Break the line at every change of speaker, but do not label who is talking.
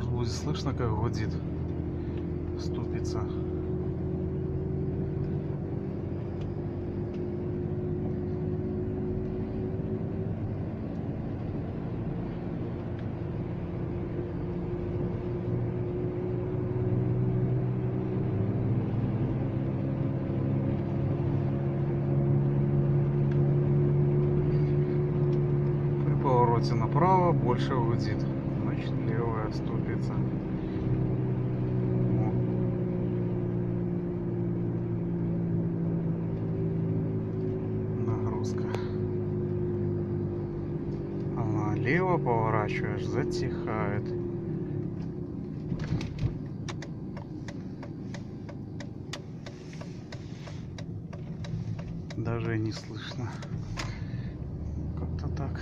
будет слышно, как гудит ступица. При повороте направо больше гудит, значит левая ступица. Нагрузка. А налево поворачиваешь, затихает. Даже и не слышно. Как-то так.